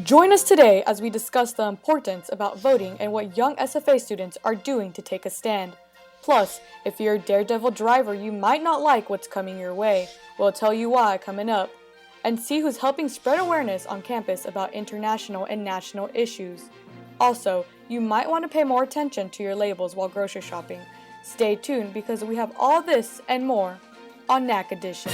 Join us today as we discuss the importance about voting and what young SFA students are doing to take a stand. Plus, if you're a daredevil driver, you might not like what's coming your way. We'll tell you why coming up. And see who's helping spread awareness on campus about international and national issues. Also, you might want to pay more attention to your labels while grocery shopping. Stay tuned because we have all this and more on Nac Edition.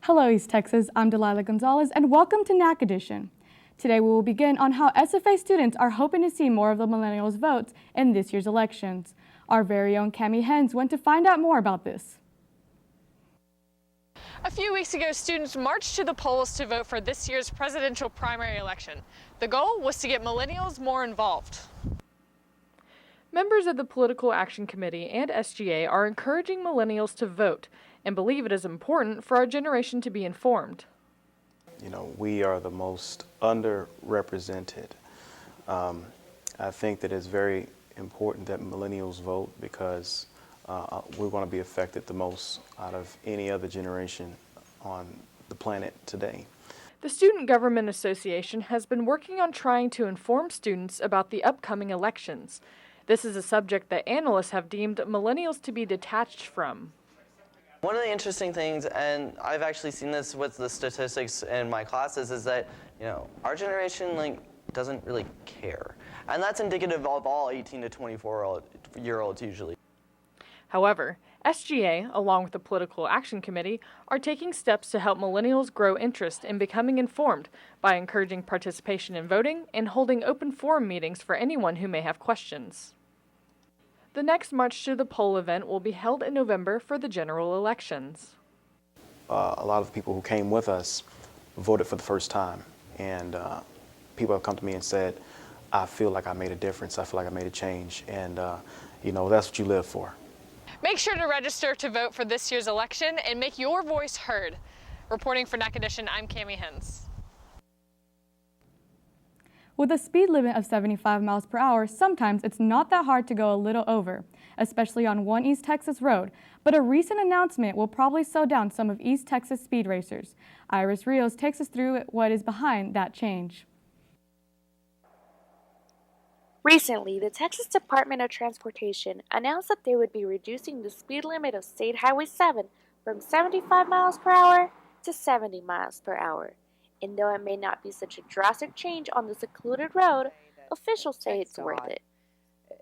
Hello, East Texas. I'm Delilah Gonzalez, and welcome to Nac Edition. Today, we will begin on how SFA students are hoping to see more of the millennials' votes in this year's elections. Our very own Cami Hens went to find out more about this. A few weeks ago, students marched to the polls to vote for this year's presidential primary election. The goal was to get millennials more involved. Members of the Political Action Committee and SGA are encouraging millennials to vote and believe it is important for our generation to be informed. You know, we are the most underrepresented. I think that it's very important that millennials vote because we're going to be affected the most out of any other generation on the planet today. The Student Government Association has been working on trying to inform students about the upcoming elections. This is a subject that analysts have deemed millennials to be detached from. One of the interesting things, and I've actually seen this with the statistics in my classes, is that, you know, our generation doesn't really care. And that's indicative of all 18 to 24-year-olds usually. However, SGA, along with the Political Action Committee, are taking steps to help millennials grow interest in becoming informed by encouraging participation in voting and holding open forum meetings for anyone who may have questions. The next March to the Poll event will be held in November for the general elections. A lot of the people who came with us voted for the first time, and people have come to me and said, I feel like I made a difference, I feel like I made a change, and you know, that's what you live for. Make sure to register to vote for this year's election and make your voice heard. Reporting for Nac Edition, I'm Cami Hens. With a speed limit of 75 miles per hour, sometimes it's not that hard to go a little over, especially on one East Texas road, but a recent announcement will probably slow down some of East Texas speed racers. Iris Rios takes us through what is behind that change. Recently, the Texas Department of Transportation announced that they would be reducing the speed limit of State Highway 7 from 75 miles per hour to 70 miles per hour. And though it may not be such a drastic change on the secluded road, officials say it's worth it.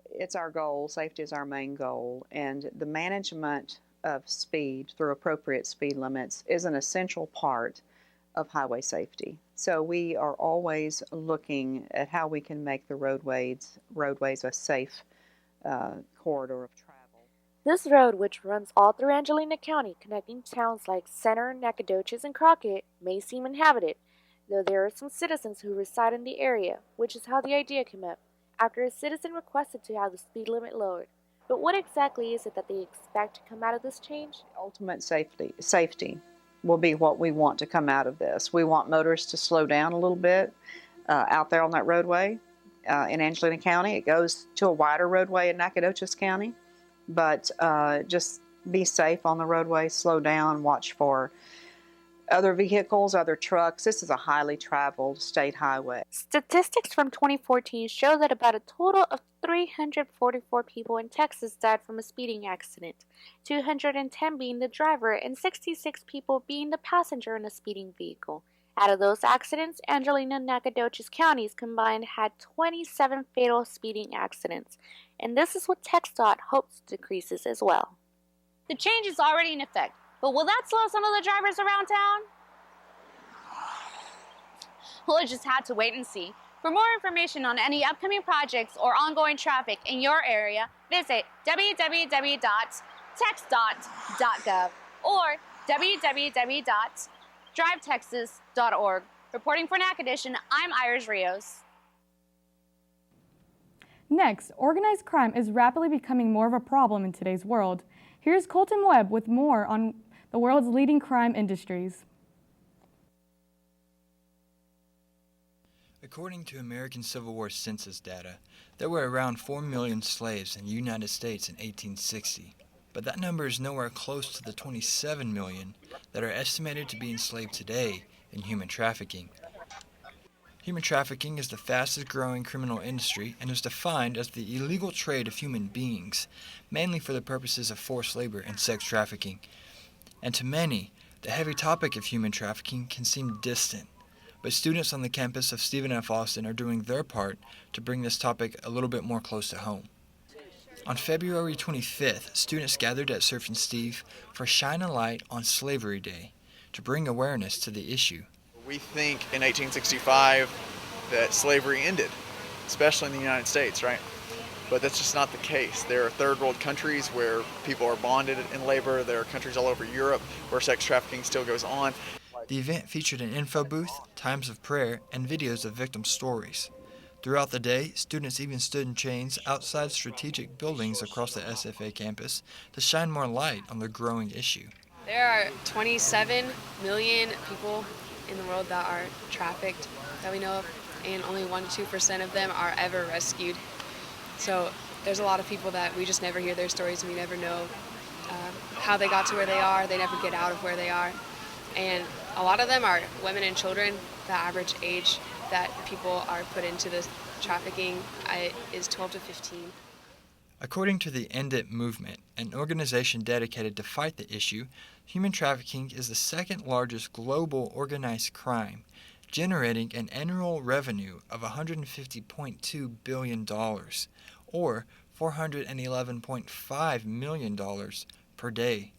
It's our goal. Safety is our main goal, and the management of speed through appropriate speed limits is an essential part of highway safety. So we are always looking at how we can make the roadways a safe corridor of travel. This road, which runs all through Angelina County, connecting towns like Center, Nacogdoches, and Crockett, may seem inhabited, though there are some citizens who reside in the area, which is how the idea came up, after a citizen requested to have the speed limit lowered. But what exactly is it that they expect to come out of this change? Ultimate safety will be what we want to come out of this. We want motorists to slow down a little bit out there on that roadway in Angelina County. It goes to a wider roadway in Nacogdoches County, but just be safe on the roadway, slow down, watch for other vehicles, other trucks. This is a highly traveled state highway. Statistics from 2014 show that about a total of 344 people in Texas died from a speeding accident, 210 being the driver and 66 people being the passenger in a speeding vehicle. Out of those accidents, Angelina and Nacogdoches counties combined had 27 fatal speeding accidents, and this is what TxDOT hopes decreases as well. The change is already in effect, but will that slow some of the drivers around town? We'll just have to wait and see. For more information on any upcoming projects or ongoing traffic in your area, visit www.texdot.gov or www.drivetexas.org. Reporting for Nac Edition, I'm Iris Rios. Next, organized crime is rapidly becoming more of a problem in today's world. Here's Colton Webb with more on the world's leading crime industries. According to American Civil War census data, there were around 4 million slaves in the United States in 1860, but that number is nowhere close to the 27 million that are estimated to be enslaved today in human trafficking. Human trafficking is the fastest growing criminal industry and is defined as the illegal trade of human beings, mainly for the purposes of forced labor and sex trafficking. And to many, the heavy topic of human trafficking can seem distant, but students on the campus of Stephen F. Austin are doing their part to bring this topic a little bit more close to home. On February 25th, students gathered at Surf and Steve for Shine a Light on Slavery Day to bring awareness to the issue. We think in 1865 that slavery ended, especially in the United States, right? But that's just not the case. There are third world countries where people are bonded in labor. There are countries all over Europe where sex trafficking still goes on. The event featured an info booth, times of prayer, and videos of victim stories. Throughout the day, students even stood in chains outside strategic buildings across the SFA campus to shine more light on the growing issue. There are 27 million people in the world that are trafficked that we know of, and only 1 to 2% of them are ever rescued. So there's a lot of people that we just never hear their stories, and we never know how they got to where they are. They never get out of where they are. And a lot of them are women and children. The average age that people are put into this trafficking is 12 to 15. According to the End It movement, an organization dedicated to fight the issue, human trafficking is the second largest global organized crime, generating an annual revenue of $150.2 billion, or $411.5 million per day.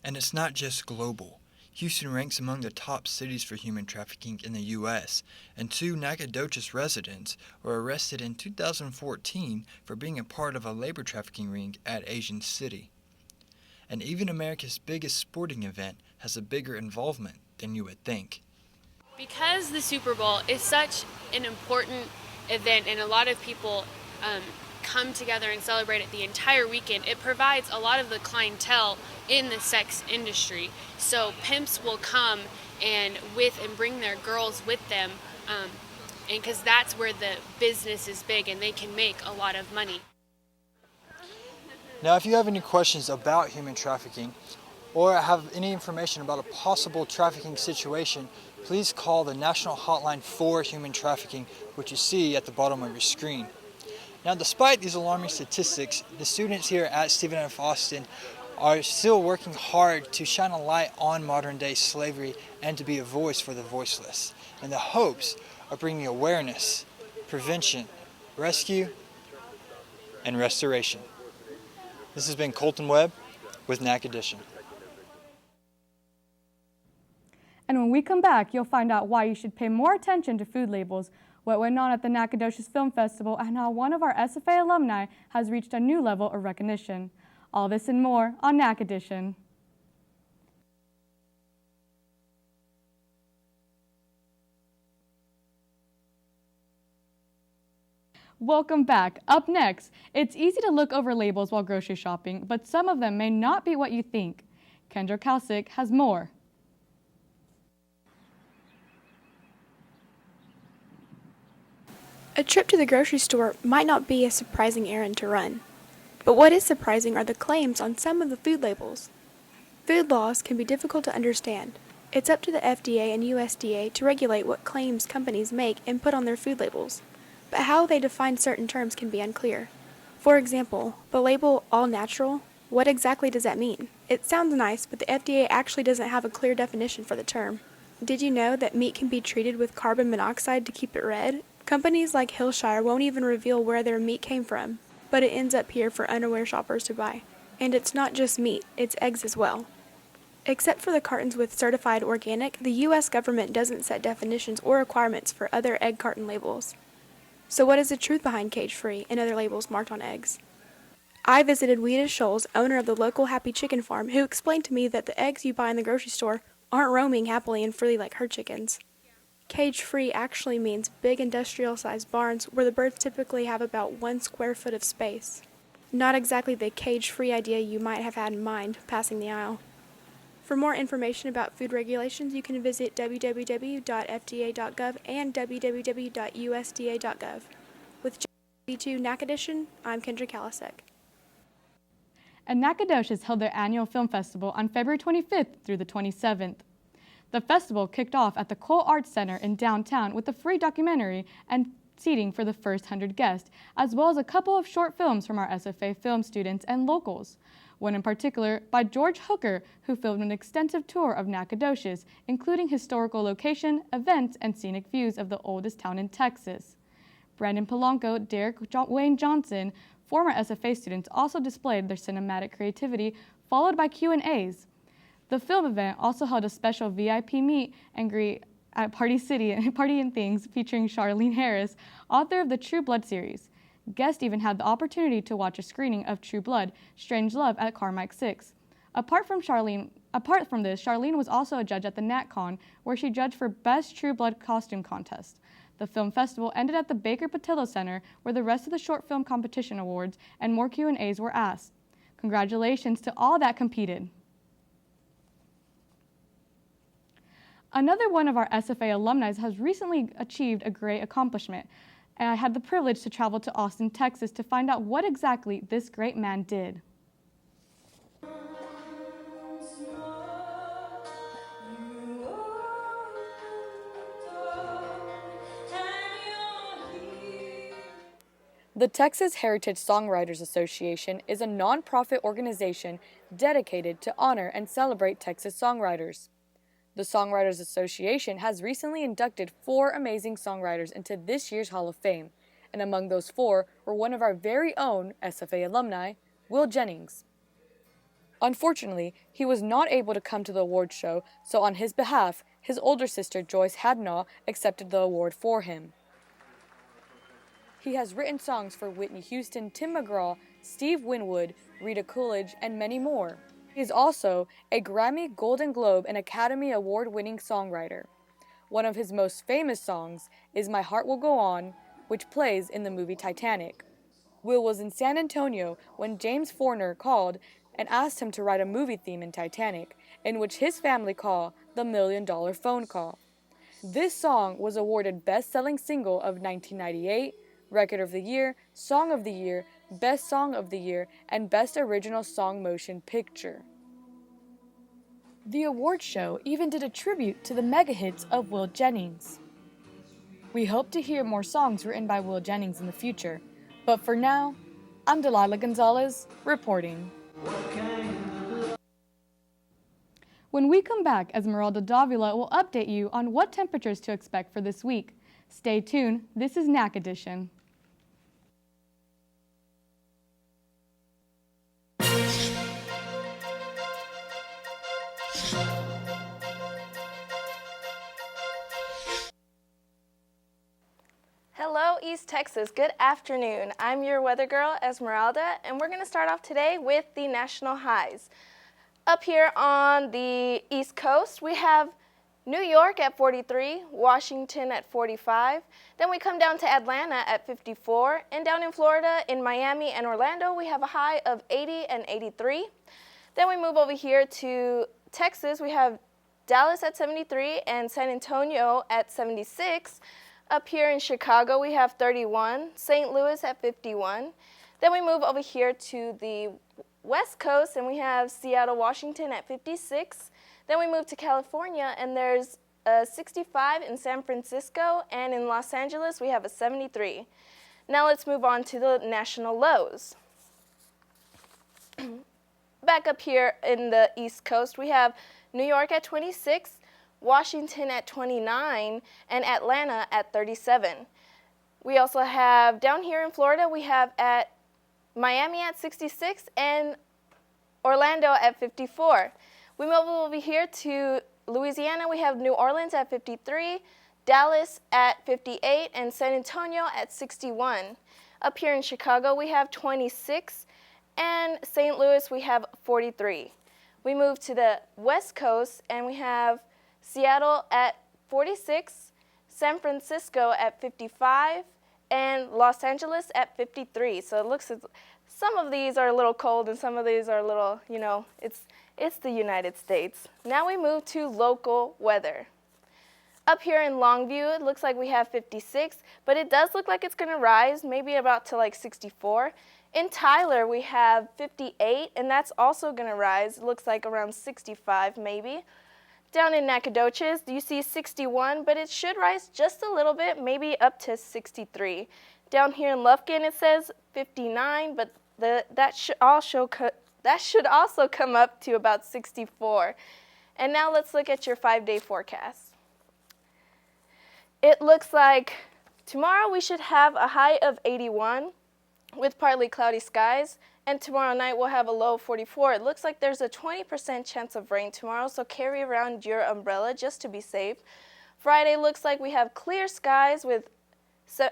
And it's not just global. Houston ranks among the top cities for human trafficking in the U.S., and 2 Nacogdoches residents were arrested in 2014 for being a part of a labor trafficking ring at Asian City. And even America's biggest sporting event has a bigger involvement than you would think. Because the Super Bowl is such an important event and a lot of people come together and celebrate it the entire weekend, it provides a lot of the clientele in the sex industry. So pimps will come and bring their girls with them, and because that's where the business is big and they can make a lot of money. Now, if you have any questions about human trafficking or have any information about a possible trafficking situation, please call the National Hotline for Human Trafficking, which you see at the bottom of your screen. Now, despite these alarming statistics, the students here at Stephen F. Austin are still working hard to shine a light on modern-day slavery and to be a voice for the voiceless, in the hopes of bringing awareness, prevention, rescue, and restoration. This has been Colton Webb with Nac Edition. And when we come back, you'll find out why you should pay more attention to food labels, what went on at the Nacogdoches Film Festival, and how one of our SFA alumni has reached a new level of recognition. All this and more on Nac Edition. Welcome back. Up next, it's easy to look over labels while grocery shopping, but some of them may not be what you think. Kendra Kalsick has more. A trip to the grocery store might not be a surprising errand to run. But what is surprising are the claims on some of the food labels. Food laws can be difficult to understand. It's up to the FDA and USDA to regulate what claims companies make and put on their food labels. But how they define certain terms can be unclear. For example, the label all natural, what exactly does that mean? It sounds nice, but the FDA actually doesn't have a clear definition for the term. Did you know that meat can be treated with carbon monoxide to keep it red? Companies like Hillshire won't even reveal where their meat came from, but it ends up here for unaware shoppers to buy. And it's not just meat, it's eggs as well. Except for the cartons with certified organic, the U.S. government doesn't set definitions or requirements for other egg carton labels. So what is the truth behind cage-free and other labels marked on eggs? I visited Weta Scholes, owner of the local Happy Chicken Farm, who explained to me that the eggs you buy in the grocery store aren't roaming happily and freely like her chickens. Cage-free actually means big industrial-sized barns where the birds typically have about 1 square foot of space. Not exactly the cage-free idea you might have had in mind passing the aisle. For more information about food regulations, you can visit www.fda.gov and www.usda.gov. With JB2 Nac Edition, I'm Kendra Kalasek. And Nac Edition held their annual film festival on February 25th through the 27th. The festival kicked off at the Cole Arts Center in downtown with a free documentary and seating for the first 100 guests, as well as a couple of short films from our SFA film students and locals. One in particular by George Hooker, who filmed an extensive tour of Nacogdoches, including historical location, events, and scenic views of the oldest town in Texas. Brandon Polanco, Wayne Johnson, former SFA students also displayed their cinematic creativity, followed by Q&As. The film event also held a special VIP meet and greet at Party and Things featuring Charlene Harris, author of the True Blood series. Guests even had the opportunity to watch a screening of True Blood, Strange Love at Carmike 6. Apart from this, Charlene was also a judge at the NatCon, where she judged for Best True Blood Costume Contest. The film festival ended at the Baker Patillo Center, where the rest of the short film competition awards and more Q&As were asked. Congratulations to all that competed. Another one of our SFA alumni has recently achieved a great accomplishment, and I had the privilege to travel to Austin, Texas to find out what exactly this great man did. The Texas Heritage Songwriters Association is a nonprofit organization dedicated to honor and celebrate Texas songwriters. The Songwriters Association has recently inducted 4 amazing songwriters into this year's Hall of Fame, and among those 4 were one of our very own SFA alumni, Will Jennings. Unfortunately, he was not able to come to the award show, so on his behalf, his older sister Joyce Hadnaugh accepted the award for him. He has written songs for Whitney Houston, Tim McGraw, Steve Winwood, Rita Coolidge, and many more. He is also a Grammy, Golden Globe, and Academy Award-winning songwriter. One of his most famous songs is My Heart Will Go On, which plays in the movie Titanic. Will was in San Antonio when James Forner called and asked him to write a movie theme in Titanic, in which his family call the $1 Million Phone Call. This song was awarded Best-Selling Single of 1998, Record of the Year, Song of the Year, Best Song of the Year, and Best Original Song Motion Picture. The award show even did a tribute to the mega hits of Will Jennings. We hope to hear more songs written by Will Jennings in the future, but for now, I'm Delilah Gonzalez, reporting. When we come back, Esmeralda Davila will update you on what temperatures to expect for this week. Stay tuned, this is Nac Edition. Hello, East Texas. Good afternoon. I'm your weather girl, Esmeralda, and we're going to start off today with the national highs. Up here on the East Coast, we have New York at 43, Washington at 45. Then we come down to Atlanta at 54, and down in Florida, in Miami and Orlando, we have a high of 80 and 83. Then we move over here to Texas. We have Dallas at 73 and San Antonio at 76. Up here in Chicago, we have 31, St. Louis at 51. Then we move over here to the West Coast, and we have Seattle, Washington at 56. Then we move to California, and there's a 65 in San Francisco, and in Los Angeles, we have a 73. Now let's move on to the national lows. Back up here in the East Coast, we have New York at 26, Washington at 29, and Atlanta at 37. We also have down here in Florida, we have at Miami at 66 and Orlando at 54. We move over here to Louisiana, we have New Orleans at 53, Dallas at 58, and San Antonio at 61. Up here in Chicago, we have 26, and St. Louis, we have 43. We move to the West Coast, and we have Seattle at 46, San Francisco at 55, and Los Angeles at 53. So it looks as some of these are a little cold and some of these are a little, it's the United States. Now we move to local weather. Up here in Longview, it looks like we have 56, but it does look like it's going to rise, maybe about to like 64. In Tyler, we have 58, and that's also going to rise. It looks like around 65 maybe. Down in Nacogdoches, you see 61, but it should rise just a little bit, maybe up to 63. Down here in Lufkin, it says 59, but that should also come up to about 64. And now let's look at your 5-day forecast. It looks like tomorrow we should have a high of 81 with partly cloudy skies, and tomorrow night we'll have a low of 44. It looks like there's a 20% chance of rain tomorrow, so carry around your umbrella just to be safe. Friday looks like we have clear skies with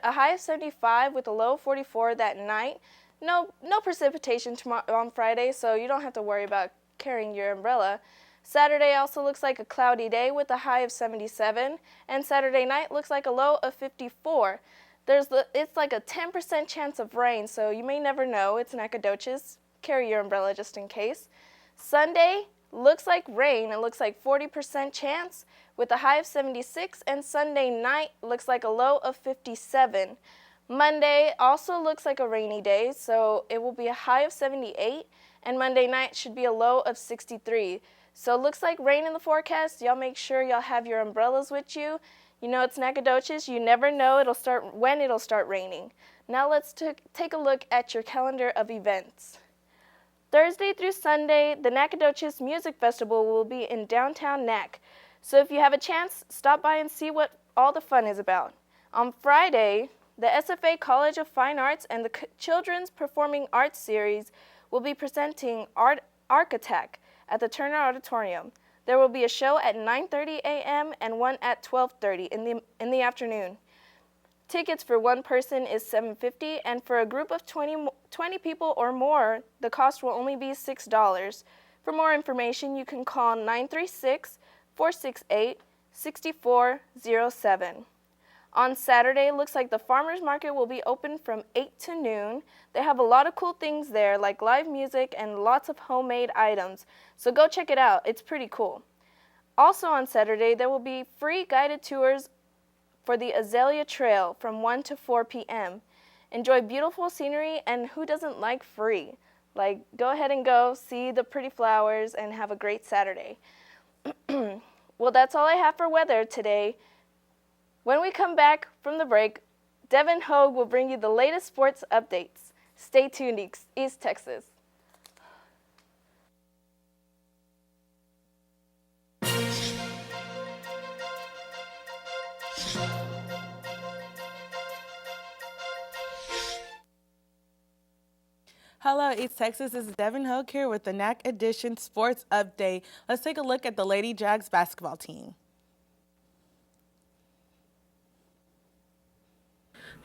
a high of 75 with a low of 44 that night. No precipitation tomorrow on Friday, so you don't have to worry about carrying your umbrella. Saturday also looks like a cloudy day with a high of 77, and Saturday night looks like a low of 54. It's like a 10% chance of rain, so you may never know. It's Nacogdoches. Carry your umbrella just in case. Sunday looks like rain. It looks like 40% chance with a high of 76, and Sunday night looks like a low of 57. Monday also looks like a rainy day, so it will be a high of 78, and Monday night should be a low of 63. So it looks like rain in the forecast. Y'all make sure y'all have your umbrellas with you. You know it's Nacogdoches. You never know when it'll start raining. Now let's take a look at your calendar of events. Thursday through Sunday, the Nacogdoches Music Festival will be in downtown Nac. So if you have a chance, stop by and see what all the fun is about. On Friday, the SFA College of Fine Arts and the Children's Performing Arts Series will be presenting Architect at the Turner Auditorium. There will be a show at 9:30 a.m. and one at 12:30 in the afternoon. Tickets for one person is $7.50, and for a group of 20 people or more, the cost will only be $6. For more information, you can call 936-468-6407. On Saturday, it looks like the farmers market will be open from 8 to noon. They have a lot of cool things there, like live music and lots of homemade items. So go check it out. It's pretty cool. Also on Saturday, there will be free guided tours for the Azalea Trail from 1 to 4 p.m. Enjoy beautiful scenery, and who doesn't like free? Like, go ahead and go, see the pretty flowers, and have a great Saturday. Well, that's all I have for weather today. When we come back from the break, Devin Hogue will bring you the latest sports updates. Stay tuned, East Texas. Hello, East Texas. This is Devin Hogue here with the Nac Edition Sports Update. Let's take a look at the Lady Jags basketball team.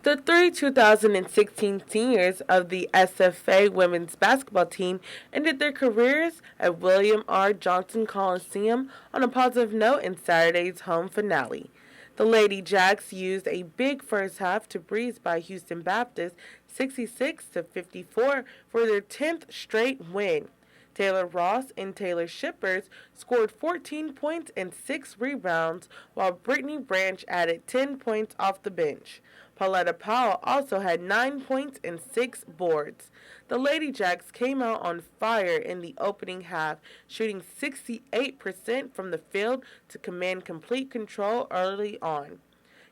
The three 2016 seniors of the SFA women's basketball team ended their careers at William R. Johnson Coliseum on a positive note in Saturday's home finale. The Lady Jags used a big first half to breeze by Houston Baptist 66-54 for their 10th straight win. Taylor Ross and Taylor Shippers scored 14 points and 6 rebounds, while Brittany Branch added 10 points off the bench. Pauletta Powell also had 9 points and 6 boards. The Lady Jacks came out on fire in the opening half, shooting 68% from the field to command complete control early on.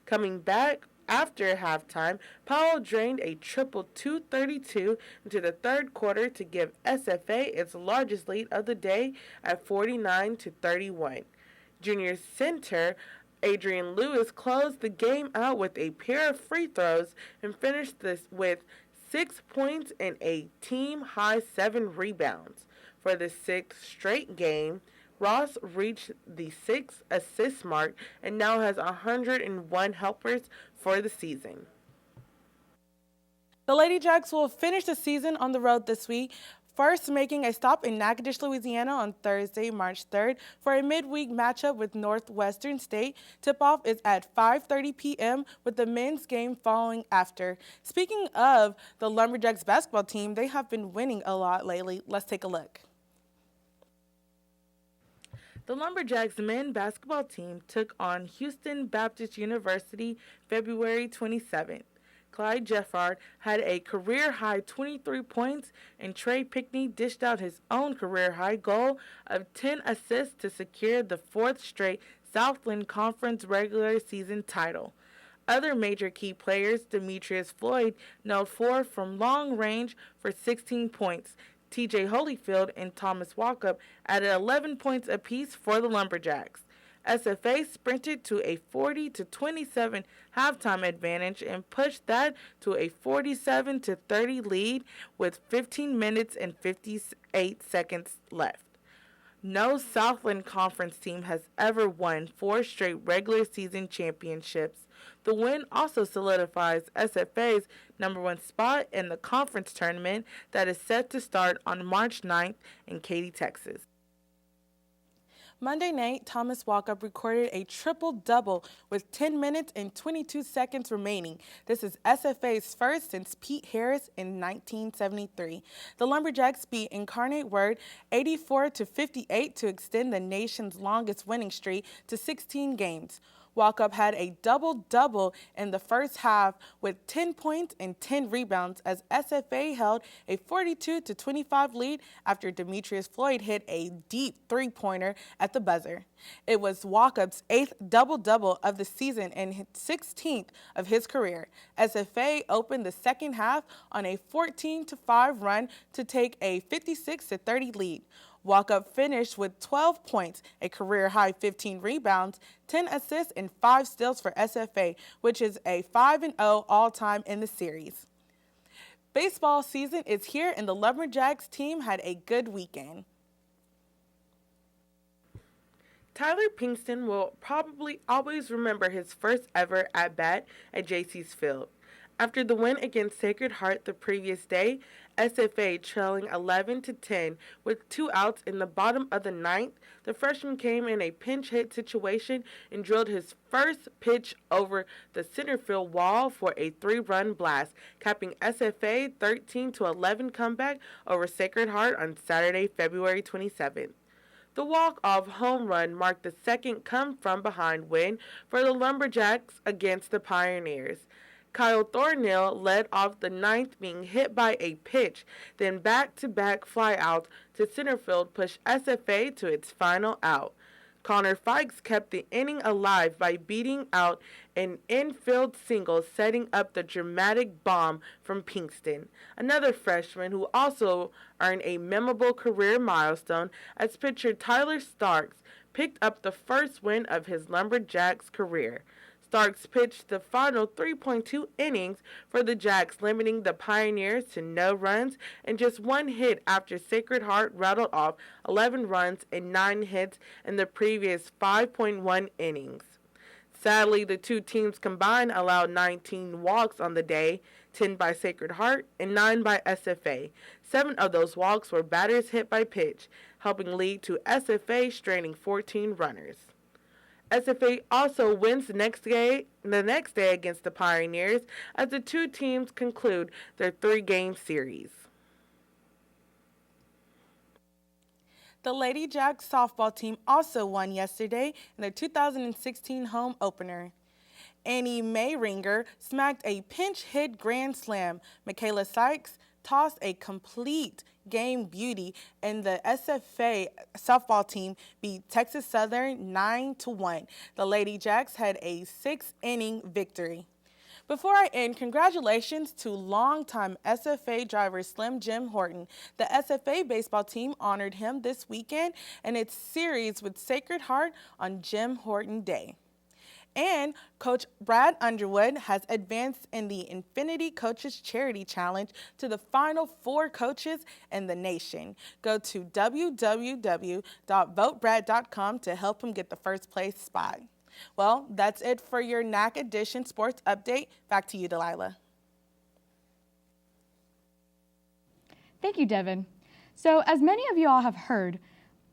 Coming back after halftime, Powell drained a triple 232 into the third quarter to give SFA its largest lead of the day at 49-31. Junior center Adrian Lewis closed the game out with a pair of free throws and finished this with 6 points and a team-high 7 rebounds. For the 6th straight game, Ross reached the 6 assist mark and now has 101 helpers for the season. The Lady Jacks will finish the season on the road this week First, making a stop in Nac Edition, Louisiana on Thursday, March 3rd for a midweek matchup with Northwestern State. Tip-off is at 5:30 p.m. with the men's game following after. Speaking of the Lumberjacks basketball team, they have been winning a lot lately. Let's take a look. The Lumberjacks men's basketball team took on Houston Baptist University February 27th. Clyde Jeffard had a career-high 23 points, and Trey Pickney dished out his own career-high goal of 10 assists to secure the fourth straight Southland Conference regular season title. Other major key players, Demetrius Floyd nailed 4 from long range for 16 points. TJ Holyfield and Thomas Walkup added 11 points apiece for the Lumberjacks. SFA sprinted to a 40-27 halftime advantage and pushed that to a 47-30 lead with 15 minutes and 58 seconds left. No Southland Conference team has ever won 4 straight regular season championships. The win also solidifies SFA's #1 spot in the conference tournament that is set to start on March 9th in Katy, Texas. Monday night, Thomas Walkup recorded a triple-double with 10 minutes and 22 seconds remaining. This is SFA's first since Pete Harris in 1973. The Lumberjacks beat Incarnate Word 84-58 to extend the nation's longest winning streak to 16 games. Walkup had a double-double in the first half with 10 points and 10 rebounds as SFA held a 42-25 lead after Demetrius Floyd hit a deep three-pointer at the buzzer. It was Walkup's 8th double-double of the season and 16th of his career. SFA opened the second half on a 14-5 run to take a 56-30 lead. Walkup finished with 12 points, a career-high 15 rebounds, 10 assists, and 5 steals for SFA, which is a 5-0 all-time in the series. Baseball season is here, and the Lumberjacks team had a good weekend. Tyler Pinkston will probably always remember his first ever at-bat at JC's Field. After the win against Sacred Heart the previous day, SFA trailing 11-10 with 2 outs in the bottom of the 9th, the freshman came in a pinch hit situation and drilled his first pitch over the center field wall for a 3-run blast, capping SFA 13-11 comeback over Sacred Heart on Saturday, February 27th. The walk-off home run marked the second come-from-behind win for the Lumberjacks against the Pioneers. Kyle Thornhill led off the 9th, being hit by a pitch, then back-to-back flyouts to center field pushed SFA to its final out. Connor Fikes kept the inning alive by beating out an infield single, setting up the dramatic bomb from Pinkston, another freshman who also earned a memorable career milestone as pitcher Tyler Starks picked up the first win of his Lumberjacks career. Starks pitched the final 3.2 innings for the Jacks, limiting the Pioneers to no runs and just 1 hit after Sacred Heart rattled off 11 runs and 9 hits in the previous 5.1 innings. Sadly, the two teams combined allowed 19 walks on the day, 10 by Sacred Heart and 9 by SFA. 7 of those walks were batters hit by pitch, helping lead to SFA straining 14 runners. SFA also wins the next day against the Pioneers as the two teams conclude their 3-game series. The Lady Jacks softball team also won yesterday in their 2016 home opener. Annie Mayringer smacked a pinch hit grand slam. Michaela Sykes tossed a complete game beauty, and the SFA softball team beat Texas Southern 9-1. The Lady Jacks had a 6-inning victory. Before I end, congratulations to longtime SFA driver Slim Jim Horton. The SFA baseball team honored him this weekend in its series with Sacred Heart on Jim Horton Day. And Coach Brad Underwood has advanced in the Infinity Coaches Charity Challenge to the final 4 coaches in the nation. Go to www.votebrad.com to help him get the first place spot. Well, that's it for your Nac Edition sports update. Back to you, Delilah. Thank you, Devin. So, as many of you all have heard,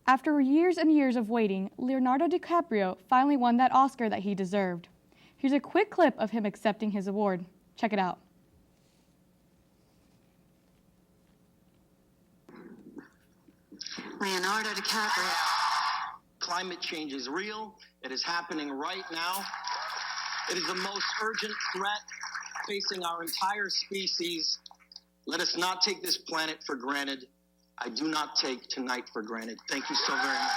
after years and years of waiting, Leonardo DiCaprio finally won that Oscar that he deserved. Here's a quick clip of him accepting his award. Check it out. Leonardo DiCaprio. Climate change is real. It is happening right now. It is the most urgent threat facing our entire species. Let us not take this planet for granted. I do not take tonight for granted. Thank you so very much.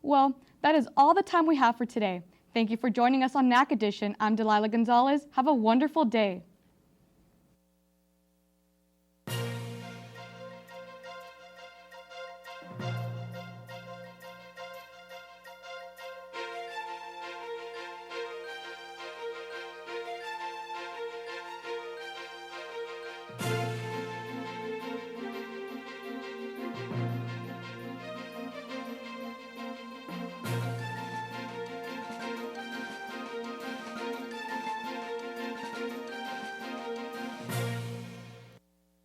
Well, that is all the time we have for today. Thank you for joining us on Nac Edition. I'm Delilah Gonzalez. Have a wonderful day.